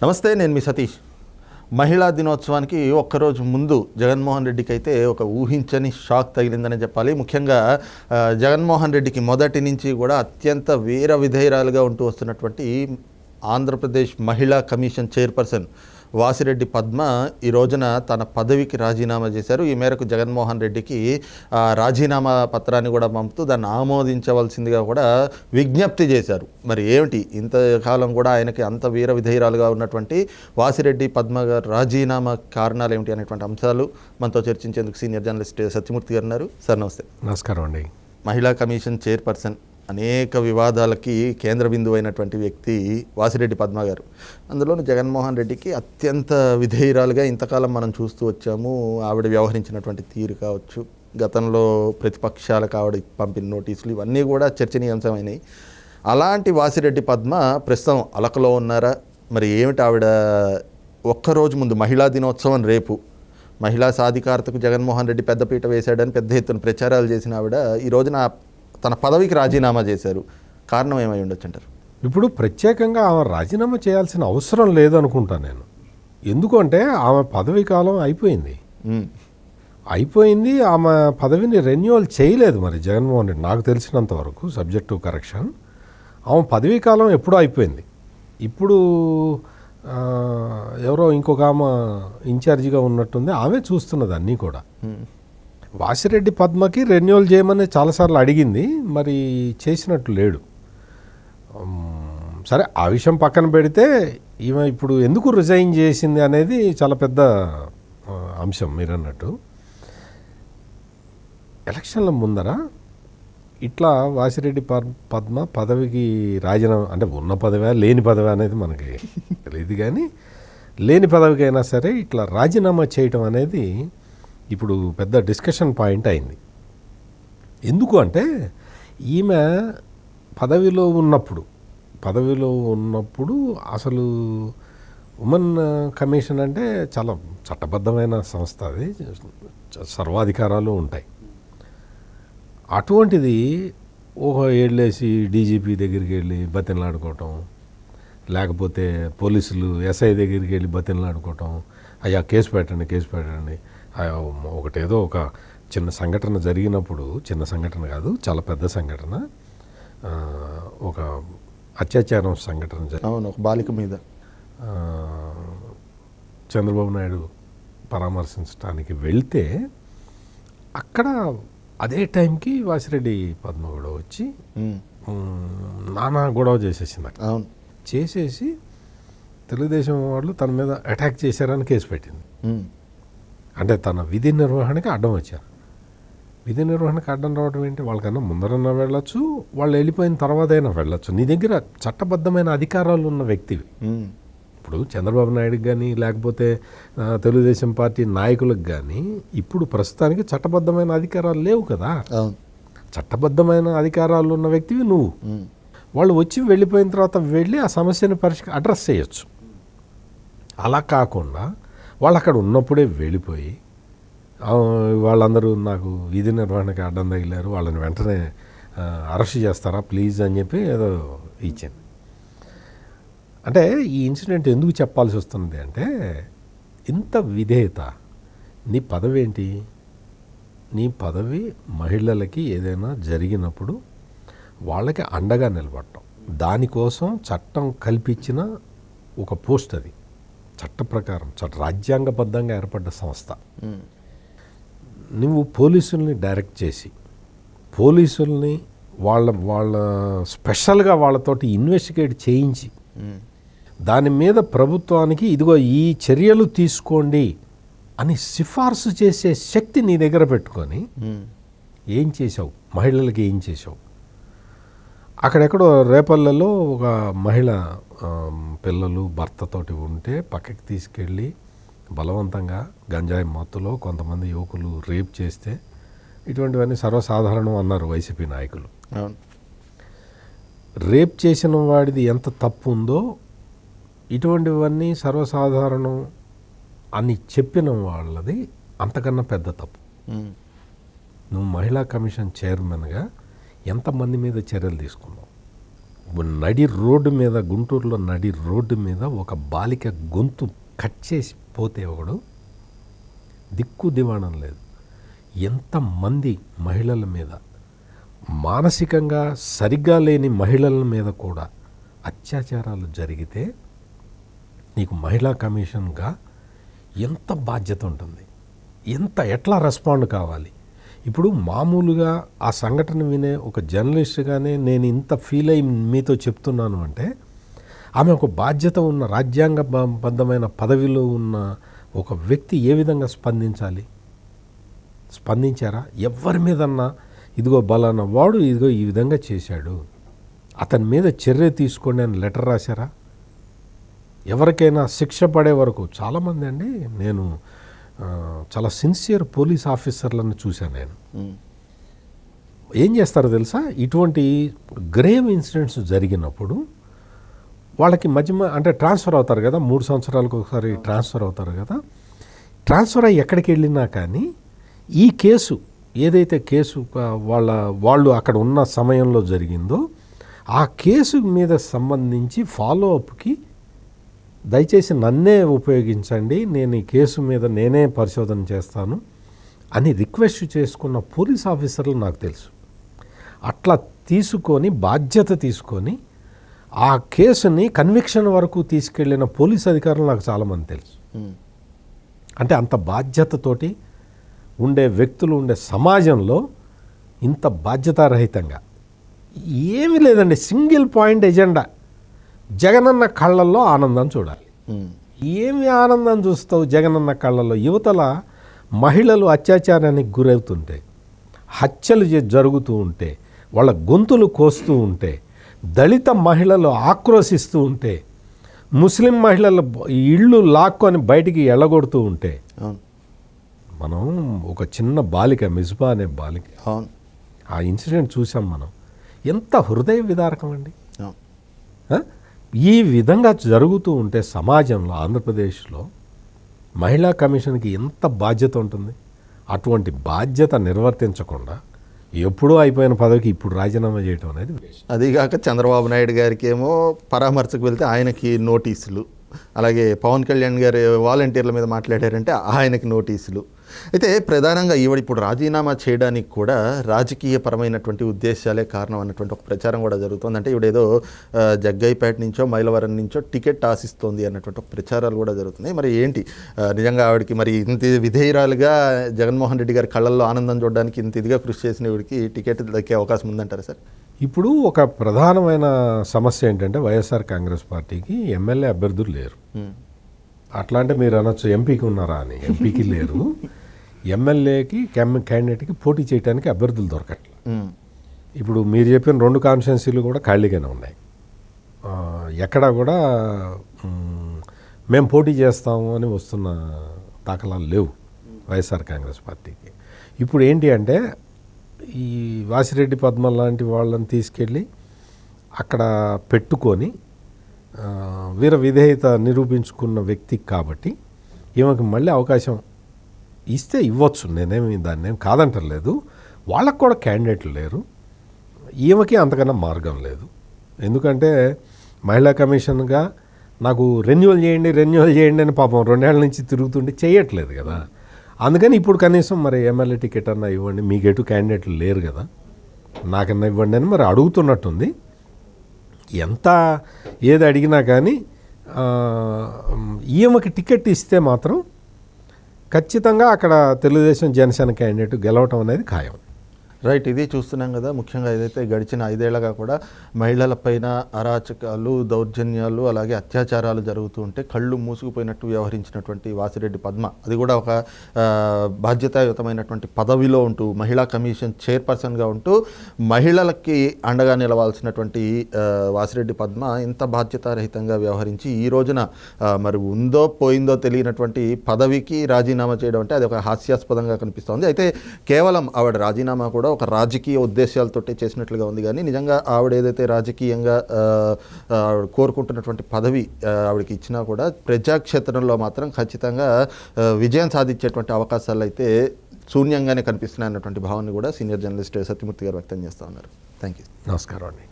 నమస్తే, నేను మీ సతీష్. మహిళా దినోత్సవానికి ఒక్కరోజు ముందు జగన్మోహన్ రెడ్డికి అయితే ఒక ఊహించని షాక్ తగిలిందని చెప్పాలి. ముఖ్యంగా జగన్మోహన్ రెడ్డికి మొదటి నుంచి కూడా అత్యంత వీర విధేయురాలుగా ఉంటూ వస్తున్నటువంటి ఆంధ్రప్రదేశ్ మహిళా కమిషన్ చైర్పర్సన్ వాసిరెడ్డి పద్మ ఈ రోజున తన పదవికి రాజీనామా చేశారు. ఈ మేరకు జగన్మోహన్ రెడ్డికి రాజీనామా పత్రాన్ని కూడా పంపుతూ దాన్ని ఆమోదించవలసిందిగా కూడా విజ్ఞప్తి చేశారు. మరి ఏమిటి ఇంతకాలం కూడా ఆయనకి అంత వీర విధేయురాలుగా ఉన్నటువంటి వాసిరెడ్డి పద్మ గారు రాజీనామా కారణాలు ఏమిటి అనేటువంటి అంశాలు మనతో చర్చించేందుకు సీనియర్ జర్నలిస్ట్ సత్యమూర్తి గారు ఉన్నారు. సార్ నమస్తే. నమస్కారం అండి. మహిళా కమిషన్ చైర్పర్సన్, అనేక వివాదాలకి కేంద్ర బిందువు అయినటువంటి వ్యక్తి వాసిరెడ్డి పద్మ గారు. అందులోనూ జగన్మోహన్ రెడ్డికి అత్యంత విధేయురాలుగా ఇంతకాలం మనం చూస్తూ వచ్చాము. ఆవిడ వ్యవహరించినటువంటి తీరు కావచ్చు, గతంలో ప్రతిపక్షాలకు ఆవిడ పంపిన నోటీసులు, ఇవన్నీ కూడా చర్చనీయాంశమైనవి. అలాంటి వాసిరెడ్డి పద్మ ప్రస్తుతం అలకలో ఉన్నారా? మరి ఏమిటి ఆవిడ ఒక్కరోజు ముందు మహిళా దినోత్సవం రేపు, మహిళా సాధికారతకు జగన్మోహన్ రెడ్డి పెద్దపీట వేశాడని పెద్ద ఎత్తున ప్రచారాలు చేసిన ఆవిడ ఈ రోజున తన పదవికి రాజీనామా చేశారు. కారణం ఏమై ఉండొచ్చు అంటారు? ఇప్పుడు ప్రత్యేకంగా ఆమె రాజీనామా చేయాల్సిన అవసరం లేదనుకుంటాను నేను. ఎందుకంటే ఆమె పదవీ కాలం అయిపోయింది. ఆమె పదవిని రెన్యువల్ చేయలేదు మరి జగన్మోహన్ రెడ్డి, నాకు తెలిసినంత వరకు, సబ్జెక్ట్ టు కరెక్షన్. ఆమె పదవీ కాలం ఎప్పుడూ అయిపోయింది. ఇప్పుడు ఎవరో ఇంకొక ఆమె ఇన్ఛార్జిగా ఉన్నట్టుంది, ఆమె చూస్తున్నది అన్నీ కూడా. వాసిరెడ్డి పద్మకి రెన్యువల్ చేయమని చాలాసార్లు అడిగింది, మరి చేసినట్టు లేడు. సరే, ఆ విషయం పక్కన పెడితే ఈమె ఇప్పుడు ఎందుకు రిజైన్ చేసింది అనేది చాలా పెద్ద అంశం. మీరు అన్నట్టు ఎలక్షన్ల ముందర ఇట్లా వాసిరెడ్డి పద్మ పదవికి రాజీనామా, అంటే ఉన్న పదవి లేని పదవి అనేది మనకి తెలియదు, కానీ లేని పదవికైనా సరే ఇట్లా రాజీనామా చేయటం అనేది ఇప్పుడు పెద్ద డిస్కషన్ పాయింట్ అయింది. ఎందుకు అంటే ఈమె పదవిలో ఉన్నప్పుడు అసలు ఉమెన్ కమిషన్ అంటే చాలా చట్టబద్ధమైన సంస్థ, అది సర్వాధికారాలు ఉంటాయి. అటువంటిది ఏళ్ళేసి డీజీపీ దగ్గరికి వెళ్ళి బతిమలాడుకోవటం, లేకపోతే పోలీసులు ఎస్ఐ దగ్గరికి వెళ్ళి బతిమలాడుకోవటం, అయ్యా కేసు పెట్టండి. ఒకటేదో ఒక చిన్న సంఘటన జరిగినప్పుడు, చిన్న సంఘటన కాదు, చాలా పెద్ద సంఘటన, ఒక అత్యాచారం సంఘటన అవును, ఒక బాలిక మీద చంద్రబాబు నాయుడు పరామర్శించడానికి వెళ్తే అక్కడ అదే టైంకి వాసిరెడ్డి పద్మ కూడా వచ్చి నానా గొడవ చేసేసింది. అవును, చేసేసి తెలుగుదేశం వాళ్ళు తన మీద అటాక్ చేశారని కేసు పెట్టింది. అంటే తన విధి నిర్వహణకి అడ్డం వచ్చారు. విధి నిర్వహణకి అడ్డం రావడం ఏంటి? వాళ్ళకన్నా ముందరన్నా వెళ్ళొచ్చు, వాళ్ళు వెళ్ళిపోయిన తర్వాత అయినా వెళ్ళొచ్చు. నీ దగ్గర చట్టబద్ధమైన అధికారాలు ఉన్న వ్యక్తివి. ఇప్పుడు చంద్రబాబు నాయుడుకి కానీ, లేకపోతే తెలుగుదేశం పార్టీ నాయకులకు కానీ ఇప్పుడు ప్రస్తుతానికి చట్టబద్ధమైన అధికారాలు లేవు కదా. చట్టబద్ధమైన అధికారాలు ఉన్న వ్యక్తివి నువ్వు. వాళ్ళు వచ్చి వెళ్ళిపోయిన తర్వాత వెళ్ళి ఆ సమస్యను అడ్రస్ చేయొచ్చు. అలా కాకుండా వాళ్ళు అక్కడ ఉన్నప్పుడే వెళ్ళిపోయి వాళ్ళందరూ నాకు విధి నిర్వహణకి అడ్డం తగిలారు, వాళ్ళని వెంటనే అరెస్ట్ చేస్తారా ప్లీజ్ అని చెప్పి ఏదో ఇచ్చింది. అంటే ఈ ఇన్సిడెంట్ ఎందుకు చెప్పాల్సి వస్తుంది అంటే, ఇంత విధేయత, నీ పదవి ఏంటి? నీ పదవి మహిళలకి ఏదైనా జరిగినప్పుడు వాళ్ళకి అండగా నిలబడటం. దానికోసం చట్టం కల్పించిన ఒక పోస్ట్ అది. చట్ట ప్రకారం రాజ్యాంగబద్ధంగా ఏర్పడ్డ సంస్థ. నువ్వు పోలీసుల్ని డైరెక్ట్ చేసి, పోలీసుల్ని వాళ్ళ స్పెషల్గా వాళ్ళతోటి ఇన్వెస్టిగేట్ చేయించి, దాని మీద ప్రభుత్వానికి ఇదిగో ఈ చర్యలు తీసుకోండి అని సిఫార్సు చేసే శక్తి నీ దగ్గర పెట్టుకొని ఏం చేసావు? మహిళలకి ఏం చేసావు? అక్కడెక్కడో రేపల్లెలో ఒక మహిళ పిల్లలు భర్తతోటి ఉంటే పక్కకి తీసుకెళ్ళి బలవంతంగా గంజాయి మత్తులో కొంతమంది యువకులు రేప్ చేస్తే, ఇటువంటివన్నీ సర్వసాధారణం అన్నారు వైసీపీ నాయకులు. రేప్ చేసిన వాడిది ఎంత తప్పు ఉందో ఇటువంటివన్నీ సర్వసాధారణం అని చెప్పిన వాళ్ళది అంతకన్నా పెద్ద తప్పు. నువ్వు మహిళా కమిషన్ చైర్మన్గా ఎంతమంది మీద చర్యలు తీసుకున్నావు? నడి రోడ్డు మీద, గుంటూరులో నడి రోడ్డు మీద ఒక బాలిక గొంతు కట్ చేసి పోతే ఒకడు దిక్కు దివాణం లేదు. ఎంతమంది మహిళల మీద, మానసికంగా సరిగ్గా లేని మహిళల మీద కూడా అత్యాచారాలు జరిగితే నీకు మహిళా కమిషన్గా ఎంత బాధ్యత ఉంటుంది, ఎట్లా రెస్పాండ్ కావాలి? ఇప్పుడు మామూలుగా ఆ సంఘటన వినే ఒక జర్నలిస్ట్గానే నేను ఇంత ఫీల్ అయ్యి మీతో చెప్తున్నాను అంటే, ఆమె ఒక బాధ్యత ఉన్న, రాజ్యాంగబద్ధమైన పదవిలో ఉన్న ఒక వ్యక్తి ఏ విధంగా స్పందించాలి? స్పందించారా? ఎవరి మీదన్నా ఇదిగో బలానా వాడు ఇదిగో ఈ విధంగా చేశాడు, అతని మీద చర్య తీసుకోండి అని లెటర్ రాశారా? ఎవరికైనా శిక్ష పడే వరకు చాలామంది అండి, నేను చాలా సిన్సియర్ పోలీస్ ఆఫీసర్లను చూశాను. నేను ఏం చేస్తారో తెలుసా, ఇటువంటి గ్రేవ్ ఇన్సిడెంట్స్ జరిగినప్పుడు వాళ్ళకి అంటే ట్రాన్స్ఫర్ అవుతారు కదా, 3 సంవత్సరాలకు ఒకసారి ట్రాన్స్ఫర్ అవుతారు కదా. ట్రాన్స్ఫర్ అయ్యి ఎక్కడికి వెళ్ళినా కానీ ఈ కేసు ఏదైతే కేసు వాళ్ళు అక్కడ ఉన్న సమయంలో జరిగిందో ఆ కేసు మీద సంబంధించి ఫాలో అప్కి దయచేసి నన్నే ఉపయోగించండి, నేను ఈ కేసు మీద నేనే పరిశోధన చేస్తాను అని రిక్వెస్ట్ చేసుకున్న పోలీస్ ఆఫీసర్లు నాకు తెలుసు. అట్లా తీసుకొని బాధ్యత తీసుకొని ఆ కేసుని కన్విక్షన్ వరకు తీసుకెళ్ళిన పోలీస్ అధికారులు నాకు చాలామంది తెలుసు. అంటే అంత బాధ్యతతోటి ఉండే వ్యక్తులు ఉండే సమాజంలో ఇంత బాధ్యతారహితంగా ఏమీ లేదండి. సింగిల్ పాయింట్ ఎజెండా, జగనన్న కళ్ళల్లో ఆనందం చూడాలి. ఏమి ఆనందం చూస్తావు జగనన్న కళ్ళల్లో? యువతల మహిళలు అత్యాచారానికి గురవుతుంటే, హత్యలు జరుగుతూ ఉంటే, వాళ్ళ గొంతులు కోస్తూ ఉంటే, దళిత మహిళలు ఆక్రోశిస్తూ ఉంటే, ముస్లిం మహిళలు ఇళ్ళు లాక్కొని బయటికి ఎళ్ళగొడుతూ ఉంటే, మనం ఒక చిన్న బాలిక, మిస్బా అనే బాలిక, ఆ ఇన్సిడెంట్ చూసాం మనం. ఎంత హృదయ విదారకం అండి. ఈ విధంగా జరుగుతూ ఉంటే సమాజంలో, ఆంధ్రప్రదేశ్లో మహిళా కమిషన్కి ఎంత బాధ్యత ఉంటుంది? అటువంటి బాధ్యత నిర్వర్తించకుండా ఎప్పుడూ అయిపోయిన పదవికి ఇప్పుడు రాజీనామా చేయడం అనేది. అదిగాక చంద్రబాబు నాయుడు గారికి ఏమో పరామర్శకు వెళ్తే ఆయనకి నోటీసులు, అలాగే పవన్ కళ్యాణ్ గారు వాలంటీర్ల మీద మాట్లాడారంటే ఆయనకి నోటీసులు. అయితే ప్రధానంగా ఇప్పుడు రాజీనామా చేయడానికి కూడా రాజకీయపరమైనటువంటి ఉద్దేశాలే కారణం అన్నటువంటి ఒక ప్రచారం కూడా జరుగుతుంది. అంటే ఇవిడేదో జగ్గైపేట నుంచో మైలవరం నుంచో టికెట్ ఆశిస్తోంది అన్నటువంటి ఒక ప్రచారాలు కూడా జరుగుతున్నాయి. మరి ఏంటి నిజంగా ఆవిడకి మరి ఇంత విధేయురాలుగా జగన్మోహన్ రెడ్డి గారి కళ్ళల్లో ఆనందం చూడడానికి ఇంత ఇదిగా కృషి చేసిన ఇవిడికి టికెట్ దక్కే అవకాశం ఉందంటారా సార్? ఇప్పుడు ఒక ప్రధానమైన సమస్య ఏంటంటే వైఎస్ఆర్ కాంగ్రెస్ పార్టీకి ఎమ్మెల్యే అభ్యర్థులు లేరు. అట్లా అంటే మీరు అనొచ్చు ఎంపీకి ఉన్నారా అని. ఎంపీకి లేరు, ఎమ్మెల్యేకి క్యాండిడేట్కి పోటీ చేయడానికి అభ్యర్థులు దొరకట్లేదు. ఇప్పుడు మీరు చెప్పిన 2 కాన్స్టిట్యున్సీలు కూడా ఖాళీగానే ఉన్నాయి. ఎక్కడా కూడా మేము పోటీ చేస్తాము అని వస్తున్న దాఖలాలు లేవు వైఎస్ఆర్ కాంగ్రెస్ పార్టీకి. ఇప్పుడు ఏంటి అంటే ఈ వాసిరెడ్డి పద్మ లాంటి వాళ్ళని తీసుకెళ్ళి అక్కడ పెట్టుకొని వీర విధేయత నిరూపించుకున్న వ్యక్తి కాబట్టి ఈమెకి మళ్ళీ అవకాశం ఇస్తే ఇవ్వచ్చు, నేనేమి దాన్ని ఏం కాదంటలేదు. వాళ్ళకు కూడా క్యాండిడేట్లు లేరు, ఈమెకి అంతకన్నా మార్గం లేదు. ఎందుకంటే మహిళా కమిషన్గా నాకు రెన్యువల్ చేయండి అని పాపం 2 ఏళ్ల నుంచి తిరుగుతుంటే చేయట్లేదు కదా. అందుకని ఇప్పుడు కనీసం మరి ఎమ్మెల్యే టికెట్ అన్నా ఇవ్వండి, మీకెటు క్యాండిడేట్లు లేరు కదా, నాకన్నా ఇవ్వండి అని మరి అడుగుతున్నట్టుంది. ఎంత ఏది అడిగినా కానీ ఈమెకి టికెట్ ఇస్తే మాత్రం ఖచ్చితంగా అక్కడ తెలుగుదేశం జనసేన క్యాండిడేట్ గెలవటం అనేది ఖాయం. రైట్, ఇది చూస్తున్నాం కదా. ముఖ్యంగా ఏదైతే గడిచిన 5 ఏళ్లుగా కూడా మహిళలపైన అరాచకాలు, దౌర్జన్యాలు, అలాగే అత్యాచారాలు జరుగుతూ ఉంటే కళ్ళు మూసుకుపోయినట్టు వ్యవహరించినటువంటి వాసిరెడ్డి పద్మ, అది కూడా ఒక బాధ్యతాయుతమైనటువంటి పదవిలో ఉంటూ మహిళా కమిషన్ చైర్పర్సన్గా ఉంటూ మహిళలకి అండగా నిలవాల్సినటువంటి వాసిరెడ్డి పద్మ ఇంత బాధ్యతారహితంగా వ్యవహరించి ఈ రోజున మరి ఉందో పోయిందో తెలియనటువంటి పదవికి రాజీనామా చేయడం అంటే అది ఒక హాస్యాస్పదంగా కనిపిస్తోంది. అయితే కేవలం ఆవిడ రాజీనామా కూడా ఒక రాజకీయ ఉద్దేశాలతోటే చేసినట్లుగా ఉంది. కానీ నిజంగా ఆవిడ ఏదైతే రాజకీయంగా కోరుకుంటున్నటువంటి పదవి ఆవిడకి ఇచ్చినా కూడా ప్రజాక్షేత్రంలో మాత్రం ఖచ్చితంగా విజయం సాధించేటువంటి అవకాశాలు అయితే శూన్యంగానే కనిపిస్తున్నాయి అన్నటువంటి భావాన్ని కూడా సీనియర్ జర్నలిస్ట్ సత్యమూర్తి గారు వ్యక్తం చేస్తూ ఉన్నారు. Thank you. నమస్కారం అండి.